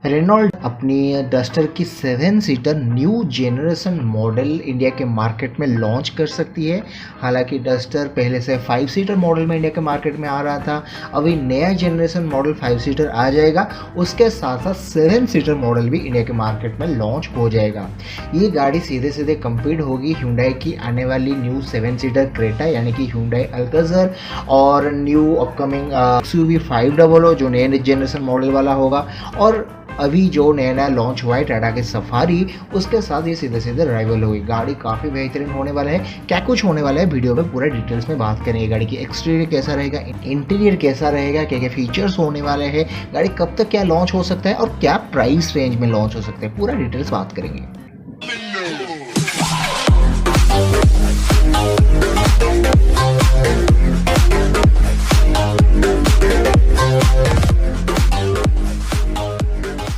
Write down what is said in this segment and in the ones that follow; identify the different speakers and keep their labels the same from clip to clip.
Speaker 1: Renault अपनी duster की 7 seater new generation model India के मार्केट में लॉन्च कर सकती है। हालांकि डस्टर पहले से 5 सीटर मॉडल में इंडिया के मार्केट में आ रहा था, अभी नया जेनरेशन मॉडल 5 सीटर आ जाएगा। उसके साथ साथ 7 सीटर मॉडल भी इंडिया के मार्केट में लॉन्च हो जाएगा। ये गाड़ी सीधे सीधे कम्पीट होगी Hyundai की आने वाली न्यू 7 सीटर क्रेटा यानी कि Hyundai अल्काज़र और न्यू अपकमिंग XUV 500 जो नए जेनरेशन मॉडल वाला होगा, और अभी जो नया लॉन्च हुआ है टाटा के सफारी, उसके साथ ये सीधे सीधे राइवल होगी। गाड़ी काफ़ी बेहतरीन होने वाला है। क्या कुछ होने वाला है वीडियो में पूरा डिटेल्स में बात करेंगे। गाड़ी की एक्सटीरियर कैसा रहेगा, इंटीरियर कैसा रहेगा, क्या क्या फीचर्स होने वाले हैं, गाड़ी कब तक क्या लॉन्च हो सकता है और क्या प्राइस रेंज में लॉन्च हो सकता है, पूरा डिटेल्स बात करेंगे।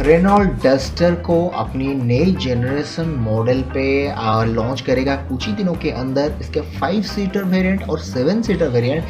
Speaker 1: रेनॉल्ट डस्टर को अपनी नई जेनरेशन मॉडल पे लॉन्च करेगा कुछ ही दिनों के अंदर। इसके 5 सीटर वेरिएंट और 7 सीटर वेरिएंट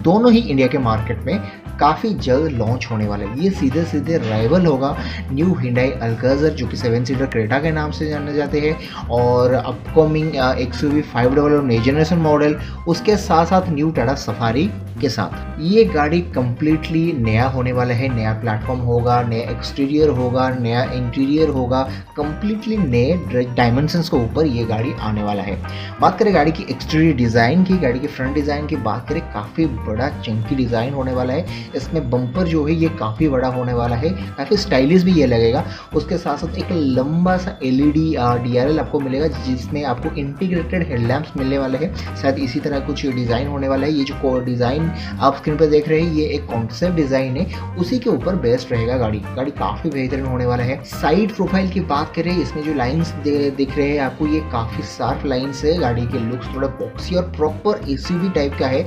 Speaker 1: दोनों ही इंडिया के मार्केट में काफ़ी जल्द लॉन्च होने वाले हैं। ये सीधे सीधे राइवल होगा न्यू Hyundai अल्काज़र जो कि 7 सीटर क्रेटा के नाम से जाने जाते हैं, और अपकमिंग XUV 500 नई जेनरेशन मॉडल, उसके साथ साथ न्यू टाटा सफारी के साथ। ये गाड़ी कम्प्लीटली नया होने वाला है। नया प्लेटफॉर्म होगा, नया एक्सटीरियर होगा, नया इंटीरियर होगा, कम्प्लीटली नए डायमेंशंस के ऊपर ये गाड़ी आने वाला है। बात करें गाड़ी की एक्सटीरियर डिज़ाइन की, गाड़ी की फ्रंट डिज़ाइन की बात करें, काफ़ी बड़ा चंकी डिज़ाइन होने वाला है। इसमें बम्पर जो है ये काफ़ी बड़ा होने वाला है, काफ़ी स्टाइलिश भी ये लगेगा। उसके साथ साथ एक लंबा सा LED DRL आपको मिलेगा, जिसमें आपको इंटीग्रेटेड हेडलैम्प्स मिलने वाले हैं। शायद इसी तरह कुछ डिज़ाइन होने वाला है। ये जो डिज़ाइन आप स्क्रीन पर देख रहे हैं ये एक कॉन्सेप्ट डिज़ाइन है, उसी के ऊपर बेस्ड रहेगा। गाड़ी काफ़ी बेहतरीन होने वाला है। साइड प्रोफाइल की बात करें, इसमें जो लाइंस दिख रहे हैं आपको, ये काफ़ी शार्प लाइंस है। गाड़ी के लुक्स थोड़ा बॉक्सी और प्रॉपर SUV टाइप का है।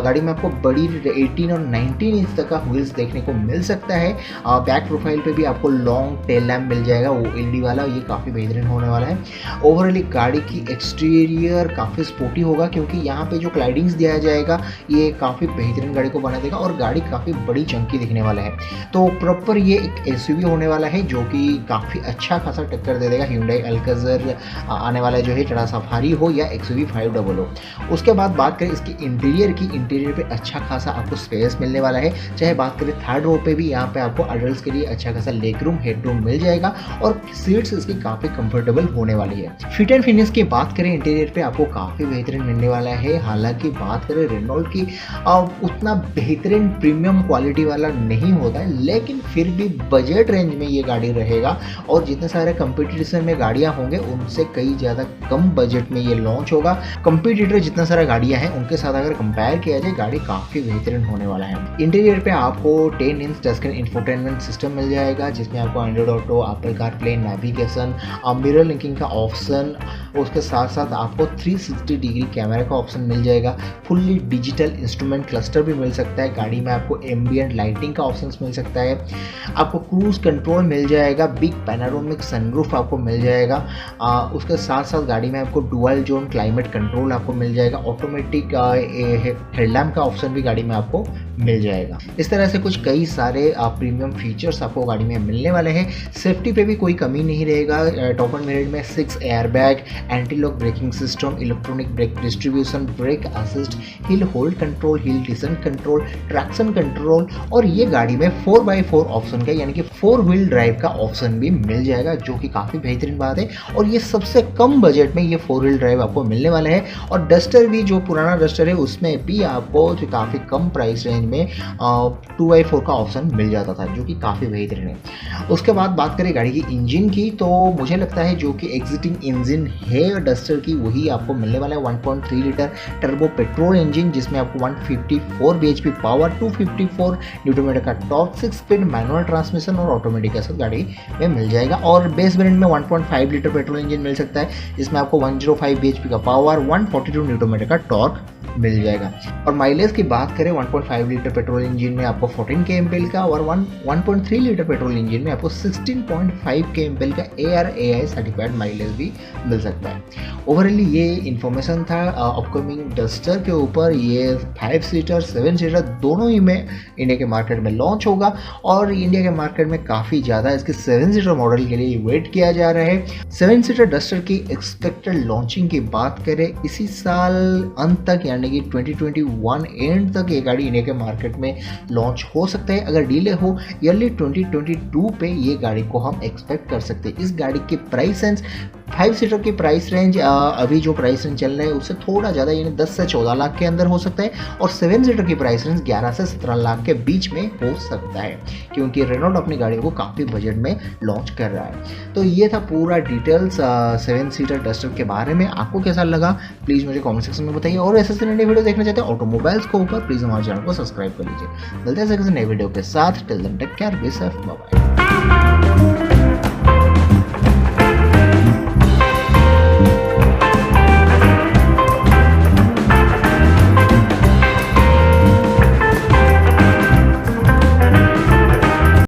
Speaker 1: गाड़ी में आपको बड़ी 18 और 19 इंच तक का व्हील्स देखने को मिल सकता है। बैक प्रोफाइल पे भी आपको लॉन्ग टेल लैम्प मिल जाएगा, वो LED वाला, ये काफ़ी बेहतरीन होने वाला है। ओवरऑल गाड़ी की एक्सटीरियर काफ़ी स्पोर्टी होगा, क्योंकि यहाँ पे जो क्लाइडिंग्स दिया जाएगा ये काफ़ी बेहतरीन गाड़ी को बना देगा, और गाड़ी काफ़ी बड़ी चंकी दिखने वाला है। तो प्रॉपर ये एक SUV होने वाला है जो कि काफ़ी अच्छा खासा टक्कर दे देगा Hyundai अल्काज़र आने वाला जो है, टाटा सफारी हो या XUV 500। उसके बाद बात करें इसकी इंटीरियर की, इंटीरियर पे अच्छा खासा आपको स्पेस मिलने वाला है। चाहे बात करें थर्ड रो पे भी, यहाँ पे आपको अडल्ट्स के लिए अच्छा खासा लेग रूम, हेड रूम मिल जाएगा, और सीट्स इसकी काफ़ी कंफर्टेबल होने वाली है। फिट एंड फिनिश की बात करें, इंटीरियर पे आपको काफ़ी बेहतरीन मिलने वाला है। हालांकि बात करें रेनॉल्ट की, उतना बेहतरीन प्रीमियम क्वालिटी वाला नहीं होता है, लेकिन फिर भी बजट रेंज में ये गाड़ी रहेगा, और जितने सारे कंपटीशन में गाड़ियाँ होंगे उनसे कई ज़्यादा कम बजट में ये लॉन्च होगा। कंपटीटर जितना सारा गाड़ियाँ हैं उनके साथ अगर कंपेयर किया जाए, गाड़ी काफ़ी बेहतरीन होने वाला है। इंटीरियर पे आपको 10 inch touch screen infotainment system मिल जाएगा, जिसमें आपको Android auto, Apple CarPlay, navigation, mirror linking का ऑप्शन, उसके साथ साथ आपको 360 डिग्री कैमरा का ऑप्शन मिल जाएगा। फुल्ली डिजिटल इंस्ट्रूमेंट क्लस्टर भी मिल सकता है। गाड़ी में आपको एम्बिएंट लाइटिंग का ऑप्शन मिल सकता है। आपको क्रूज कंट्रोल मिल जाएगा, बिग पैनोरामिक सनरूफ आपको मिल जाएगा। उसके साथ साथ गाड़ी में आपको डुअल जोन क्लाइमेट कंट्रोल आपको मिल जाएगा। ऑटोमेटिक हेडलैम्प का ऑप्शन भी गाड़ी में आपको मिल जाएगा। इस तरह से कुछ कई सारे प्रीमियम फीचर्स आपको गाड़ी में मिलने वाले हैं। सेफ्टी पे भी कोई कमी नहीं रहेगा। टॉप एंड वेरिएंट में 6 airbag, anti lock braking system, electronic brake distribution, brake assist, hill hold control, hill descent control, traction control, और ये गाड़ी में 4x4 ऑप्शन का यानी कि 4 व्हील ड्राइव का ऑप्शन भी मिल जाएगा, जो कि काफ़ी बेहतरीन बात है। और ये सबसे कम बजट में ये 4 व्हील ड्राइव आपको मिलने वाला है। और डस्टर भी, जो पुराना डस्टर है उसमें भी आपको काफ़ी कम प्राइस रेंज में 2x4 का ऑप्शन मिल जाता था, जो कि काफ़ी बेहतरीन है। उसके बाद बात करें गाड़ी की इंजन की, तो मुझे लगता है जो कि एग्जिटिंग इंजन है डस्टर की वही आपको मिलने वाला है। 1.3 लीटर टर्बो पेट्रोल इंजन, जिसमें आपको 154 bhp पावर, 254 न्यूटन का टॉर्क, 6 स्पीड मैनुअल ट्रांसमिशन और ऑटोमेटिक के साथ गाड़ी में मिल जाएगा। और बेस वेरिएंट में 1.5 लीटर पेट्रोल इंजन मिल सकता है, जिसमें आपको 105 bhp का पावर, 142 न्यूटन का टॉर्क मिल जाएगा। और माइलेज की बात करें 1.5 लीटर पेट्रोल इंजन में आपको 14 के एम का और 1.3 लीटर पेट्रोल इंजन में आपको 16.5 के एम का ARAI सर्टिफाइड माइलेज भी मिल सकता है। ओवरऑली ये इन्फॉर्मेशन था अपकमिंग डस्टर के ऊपर। ये 5 सीटर 7 सीटर दोनों ही में इंडिया के मार्केट में लॉन्च होगा और इंडिया के मार्केट में काफ़ी ज़्यादा इसके 7 सीटर मॉडल के लिए वेट किया जा रहा है। 7 सीटर डस्टर की एक्सपेक्टेड लॉन्चिंग की बात करें इसी साल अंत तक यानी कि 2021 एंड तक ये गाड़ी इंडिया के मार्केट में लॉन्च हो सकता है। अगर डिले हो अर्ली 2022 पे ये गाड़ी को हम एक्सपेक्ट कर सकते हैं। इस गाड़ी की प्राइस रेंज 5 सीटर की प्राइस रेंज अभी जो प्राइस रेंज चल रहा है उससे थोड़ा ज़्यादा यानी 10 से 14 लाख के अंदर हो सकता है और 7 सीटर की प्राइस रेंज 11 से 17 लाख के बीच में हो सकता है, क्योंकि रेनॉल्ट अपनी गाड़ी को काफ़ी बजट में लॉन्च कर रहा है। तो ये था पूरा डिटेल्स 7 सीटर डस्टर के बारे में। आपको कैसा लगा प्लीज़ मुझे कॉमेंट सेक्शन में बताइए और ऐसे नए वीडियो देखना चाहते हैं ऑटोमोबाइल्स को ऊपर प्लीज़ हमारे चैनल को सब्सक्राइब कर लीजिए। मिलते हैं किसी नए वीडियो के साथ। Till then take care, be safe, bye bye.